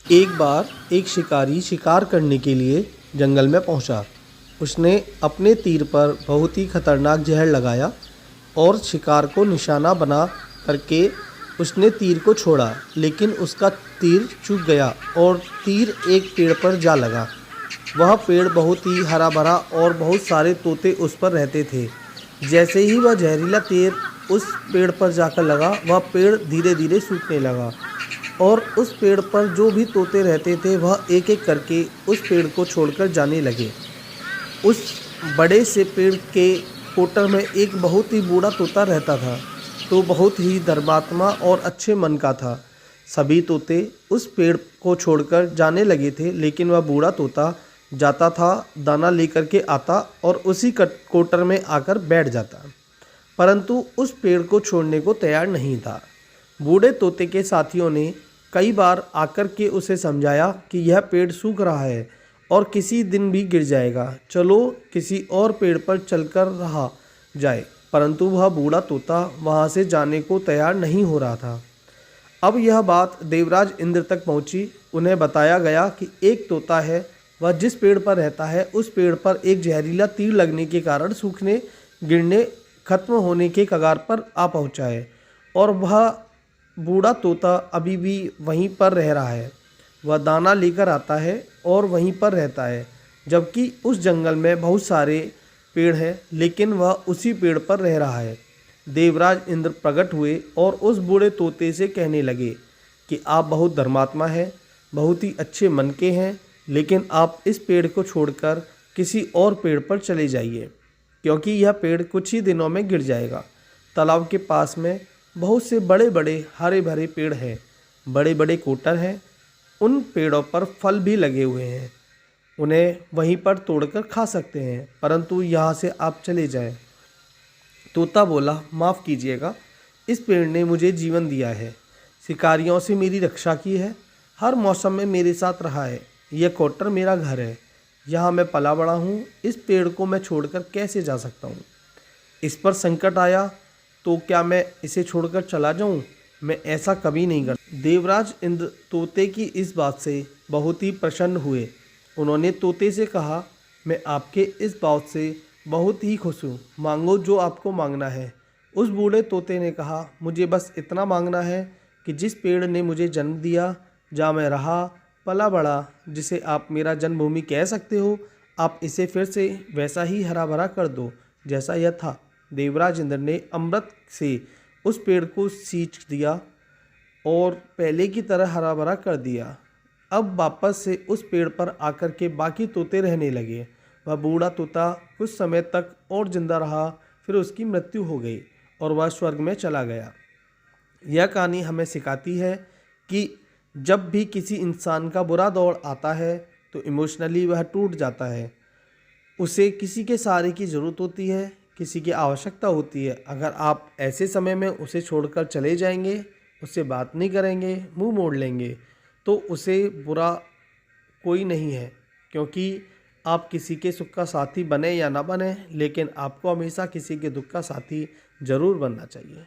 एक बार एक शिकारी शिकार करने के लिए जंगल में पहुंचा। उसने अपने तीर पर बहुत ही खतरनाक जहर लगाया और शिकार को निशाना बना करके उसने तीर को छोड़ा, लेकिन उसका तीर चूक गया और तीर एक पेड़ पर जा लगा। वह पेड़ बहुत ही हरा भरा और बहुत सारे तोते उस पर रहते थे। जैसे ही वह जहरीला तीर उस पेड़ पर जाकर लगा, वह पेड़ धीरे धीरे सूखने लगा और उस पेड़ पर जो भी तोते रहते थे वह एक एक करके उस पेड़ को छोड़कर जाने लगे। उस बड़े से पेड़ के कोटर में एक बहुत ही बूढ़ा तोता रहता था, तो बहुत ही धर्मात्मा और अच्छे मन का था। सभी तोते उस पेड़ को छोड़कर जाने लगे थे, लेकिन वह बूढ़ा तोता जाता था, दाना लेकर के आता और उसी कोटर में आकर बैठ जाता, परंतु उस पेड़ को छोड़ने को तैयार नहीं था। बूढ़े तोते के साथियों ने कई बार आकर के उसे समझाया कि यह पेड़ सूख रहा है और किसी दिन भी गिर जाएगा, चलो किसी और पेड़ पर चलकर रहा जाए, परंतु वह बूढ़ा तोता वहाँ से जाने को तैयार नहीं हो रहा था। अब यह बात देवराज इंद्र तक पहुँची। उन्हें बताया गया कि एक तोता है, वह जिस पेड़ पर रहता है उस पेड़ पर एक जहरीला तीर लगने के कारण सूखने, गिरने, खत्म होने के कगार पर आ पहुँचा है और वह बूढ़ा तोता अभी भी वहीं पर रह रहा है। वह दाना लेकर आता है और वहीं पर रहता है, जबकि उस जंगल में बहुत सारे पेड़ हैं, लेकिन वह उसी पेड़ पर रह रहा है। देवराज इंद्र प्रकट हुए और उस बूढ़े तोते से कहने लगे कि आप बहुत धर्मात्मा हैं, बहुत ही अच्छे मन के हैं, लेकिन आप इस पेड़ को छोड़कर किसी और पेड़ पर चले जाइए, क्योंकि यह पेड़ कुछ ही दिनों में गिर जाएगा। तालाब के पास में बहुत से बड़े बड़े हरे भरे पेड़ हैं, बड़े बड़े कोटर हैं, उन पेड़ों पर फल भी लगे हुए हैं, उन्हें वहीं पर तोड़कर खा सकते हैं, परंतु यहाँ से आप चले जाएं। तोता बोला, माफ़ कीजिएगा, इस पेड़ ने मुझे जीवन दिया है, शिकारियों से मेरी रक्षा की है, हर मौसम में मेरे साथ रहा है, यह कोटर मेरा घर है, यहाँ मैं पला बड़ा हूँ, इस पेड़ को मैं छोड़कर कैसे जा सकता हूँ? इस पर संकट आया तो क्या मैं इसे छोड़कर चला जाऊँ? मैं ऐसा कभी नहीं करता। देवराज इंद्र तोते की इस बात से बहुत ही प्रसन्न हुए। उन्होंने तोते से कहा, मैं आपके इस बात से बहुत ही खुश हूँ, मांगो जो आपको मांगना है। उस बूढ़े तोते ने कहा, मुझे बस इतना मांगना है कि जिस पेड़ ने मुझे जन्म दिया, जहाँ मैं रहा, पला बड़ा, जिसे आप मेरा जन्मभूमि कह सकते हो, आप इसे फिर से वैसा ही हरा भरा कर दो जैसा यह था। देवराज इंद्र ने अमृत से उस पेड़ को सींच दिया और पहले की तरह हरा भरा कर दिया। अब वापस से उस पेड़ पर आकर के बाकी तोते रहने लगे। वह बूढ़ा तोता कुछ समय तक और जिंदा रहा, फिर उसकी मृत्यु हो गई और वह स्वर्ग में चला गया। यह कहानी हमें सिखाती है कि जब भी किसी इंसान का बुरा दौर आता है तो इमोशनली वह टूट जाता है, उसे किसी के सहारे की ज़रूरत होती है, किसी की आवश्यकता होती है। अगर आप ऐसे समय में उसे छोड़कर चले जाएंगे, उससे बात नहीं करेंगे, मुंह मोड़ लेंगे, तो उसे बुरा कोई नहीं है, क्योंकि आप किसी के सुख का साथी बने या ना बने, लेकिन आपको हमेशा किसी के दुख का साथी ज़रूर बनना चाहिए।